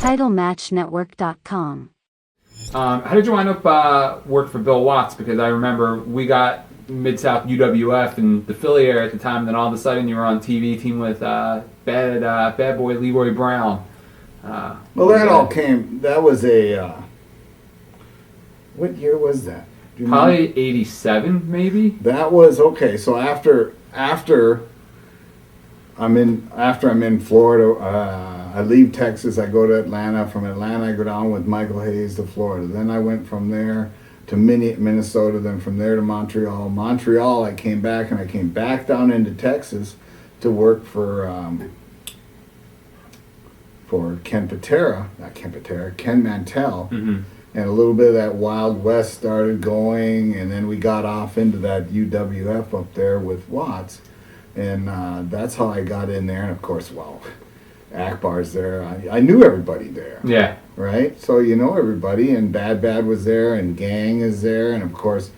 TitleMatchNetwork.com. How did you wind up work for Bill Watts? Because I remember we got Mid-South UWF in the Philly area at the time, and then all of a sudden you were on TV team with bad boy Leroy Brown. Well, that all came, that was a, what year was that? Do you Probably remember? 87, maybe? That was, okay, so after I'm in Florida, I leave Texas, I go to Atlanta. From Atlanta, I go down with Michael Hayes to Florida. Then I went from there to Minnesota, then from there to Montreal. Montreal, I came back, and I came back down into Texas to work for Ken Mantell. Mm-hmm. And a little bit of that Wild West started going, and then we got off into that UWF up there with Watts. And that's how I got in there. And of course, well, Akbar's there. I knew everybody there. Yeah. Right? So you know everybody, and Bad was there, and Gang is there. And of course,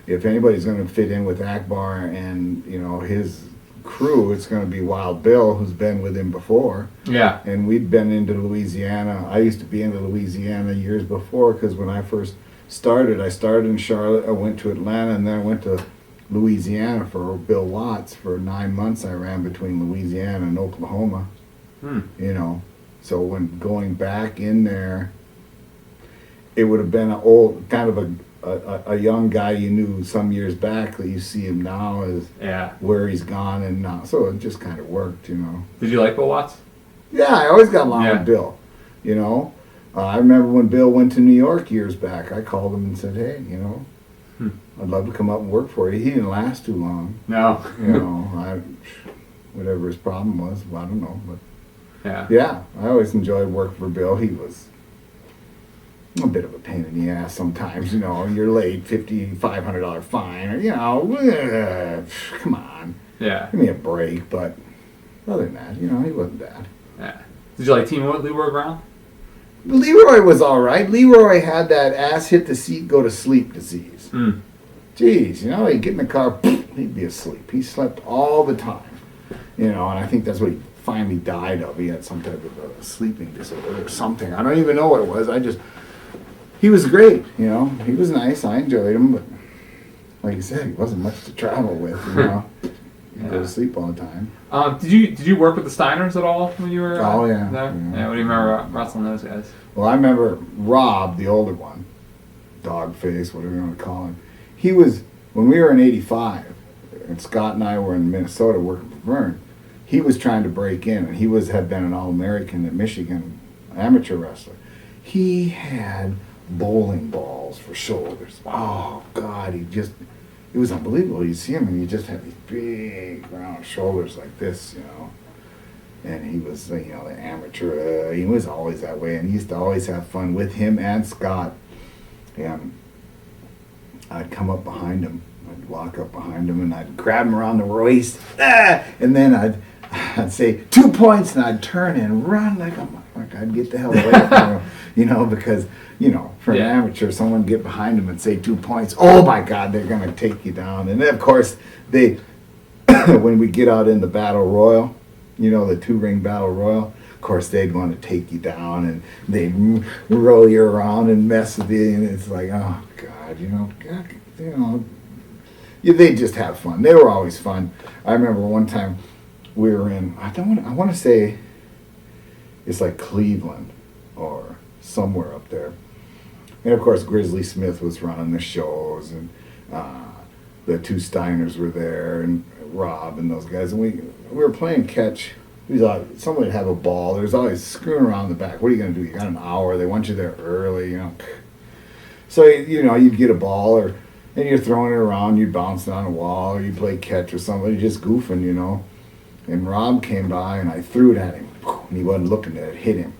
if anybody's going to fit in with Akbar and, you know, his crew, it's going to be Wild Bill, who's been with him before. Yeah. And we'd been into Louisiana. I used to be into Louisiana years before, because when I first started, I started in Charlotte, I went to Atlanta, and then I went to Louisiana for Bill Watts. For 9 months I ran between Louisiana and Oklahoma. You know, so when going back in there, it would have been an old, kind of a young guy you knew some years back, that you see him now as where he's gone, and now, so it just kind of worked, you know. Did you like Bill Watts? Yeah, I always got along with Bill, you know. I remember when Bill went to New York years back, I called him and said, hey, you know, I'd love to come up and work for you. He didn't last too long. No. You know, whatever his problem was, well, I don't know, but yeah, I always enjoyed working for Bill. He was a bit of a pain in the ass sometimes, you know. You're late, $500 fine, or, you know, come on. Yeah. Give me a break, but other than that, you know, he wasn't bad. Yeah. Did you like teaming with Leroy Brown? Leroy was all right. Leroy had that ass hit the seat, go to sleep disease. Jeez, you know, he'd get in the car, he'd be asleep. He slept all the time, you know, and I think that's what he finally died of. He had some type of a sleeping disorder or something. I don't even know what it was. He was great, you know. He was nice. I enjoyed him, but like you said, he wasn't much to travel with, you know. He'd go to sleep all the time. Did you work with the Steiners at all when you were there? Yeah. Yeah, what do you remember wrestling those guys? Well, I remember Rob, the older one, Dogface, whatever you want to call him. He was, when we were in 85, and Scott and I were in Minnesota working for Vern, he was trying to break in, and he had been an All-American at Michigan, amateur wrestler. He had bowling balls for shoulders. Oh, God, it was unbelievable. You see him, and he just had these big, round shoulders like this, you know. And he was, you know, the amateur. He was always that way, and he used to always have fun with him and Scott. And I'd come up behind him. I'd walk up behind him, and I'd grab him around the waist, and then I'd say 2 points, and I'd turn and run like I'd get the hell away from him, you know, because, you know, for an amateur, someone get behind him and say 2 points. Oh my God, they're gonna take you down. And then of course when we get out in the battle royal, you know, the 2-ring battle royal, of course they'd want to take you down, and they'd roll you around and mess with you, and it's like, oh God, you know, they just have fun. They were always fun. I remember one time we were in, I want to say it's like Cleveland or somewhere up there. And of course Grizzly Smith was running the shows, and the 2 Steiners were there, and Rob and those guys. And we were playing catch. Somebody would have a ball. There's always screwing around the back. What are you going to do? You got an hour. They want you there early, you know. So, you know, you'd get a ball, and you're throwing it around, you'd bounce it on a wall, or you'd play catch or something, just goofing, you know. And Rob came by, and I threw it at him, and he wasn't looking at it, hit him.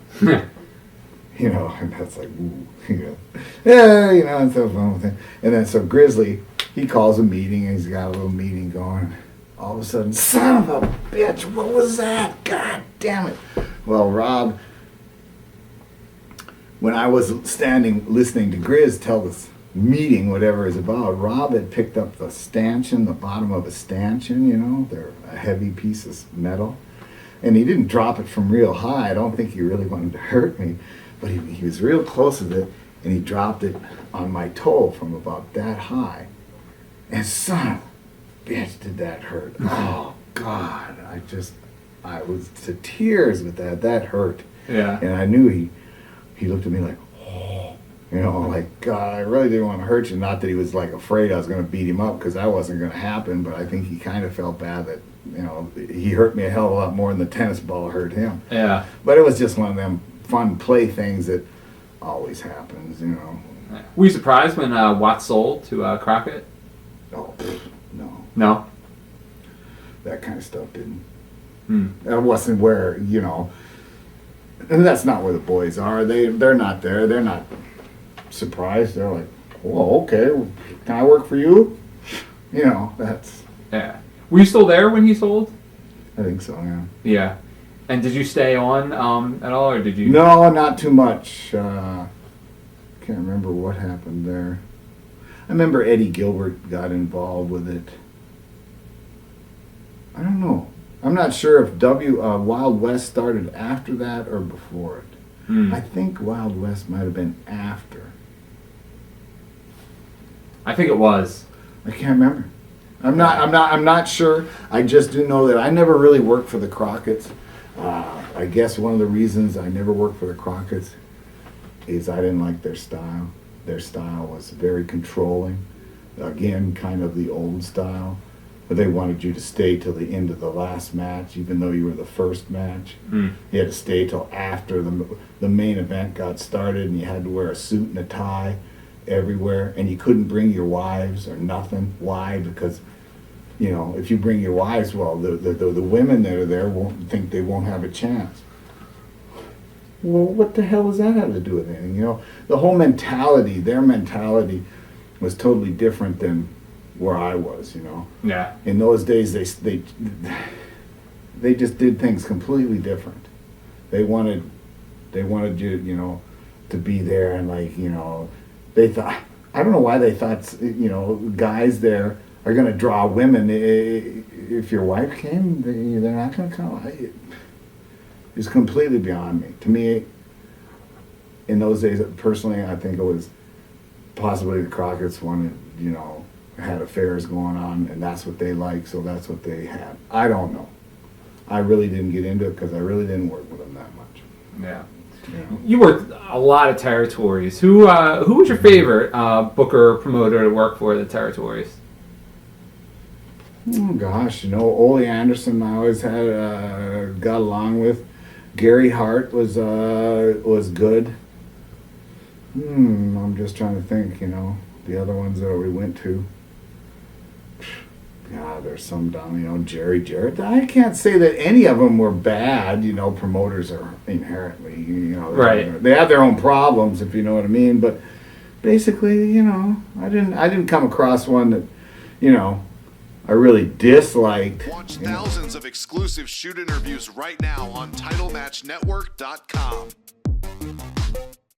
You know, and that's like, ooh, you know. Yeah, you know, it's so fun with him. And then so Grizzly, he calls a meeting, and he's got a little meeting going. All of a sudden, son of a bitch, what was that? God damn it. Well, Rob, when I was standing listening to Grizz tell this meeting, whatever it's about, Rob had picked up the stanchion, the bottom of a stanchion, you know, they're a heavy piece of metal, And he didn't drop it from real high. I don't think he really wanted to hurt me, but he was real close with it, and he dropped it on my toe from about that high. And son of a bitch, did that hurt. Oh, God. I was to tears with that. That hurt. Yeah. And I knew he looked at me like, oh, like, God, I really didn't want to hurt you. Not that he was like afraid I was going to beat him up, because that wasn't going to happen, but I think he kind of felt bad that, he hurt me a hell of a lot more than the tennis ball hurt him. Yeah. But it was just one of them fun play things that always happens, Were you surprised when Watts sold to Crockett? Oh, no. No? That kind of stuff didn't. That wasn't where, and that's not where the boys are. They're not there. They're not surprised. They're like, well, okay, can I work for you? That's... Yeah. Were you still there when he sold? I think so, yeah. Yeah. And did you stay on at all, or did you? No, not too much. Can't remember what happened there. I remember Eddie Gilbert got involved with it. I don't know. I'm not sure if Wild West started after that or before it. I think Wild West might have been after. I think it was. I can't remember. I'm not sure. I just do know that I never really worked for the Crockett's. I guess one of the reasons I never worked for the Crockett's is I didn't like their style. Their style was very controlling. Again, kind of the old style. But they wanted you to stay till the end of the last match, even though you were the first match. You had to stay till after the main event got started, and you had to wear a suit and a tie everywhere, and you couldn't bring your wives or nothing. Why? Because if you bring your wives, well, the women that are there won't think they won't have a chance. Well, what the hell does that have to do with anything? The whole mentality, their mentality, was totally different than where I was. Yeah. In those days, they just did things completely different. They wanted you, to be there, and they thought, I don't know why they thought, guys there are going to draw women. If your wife came, they're not going to come. It's completely beyond me. To me, in those days, personally, I think it was possibly the Crockett's wanted, had affairs going on, and that's what they liked, so that's what they had. I don't know. I really didn't get into it because I really didn't work with them that much. Yeah. You worked a lot of territories. Who was your favorite booker or promoter to work for the territories? Oh gosh, Ole Anderson I always had got along with. Gary Hart was good. I'm just trying to think, the other ones that we went to. Yeah, there's some down, Jerry Jarrett. I can't say that any of them were bad. Promoters are inherently, right. They have their own problems, if you know what I mean. But basically, I didn't come across one that, I really disliked. Watch thousands of exclusive shoot interviews right now on TitleMatchNetwork.com.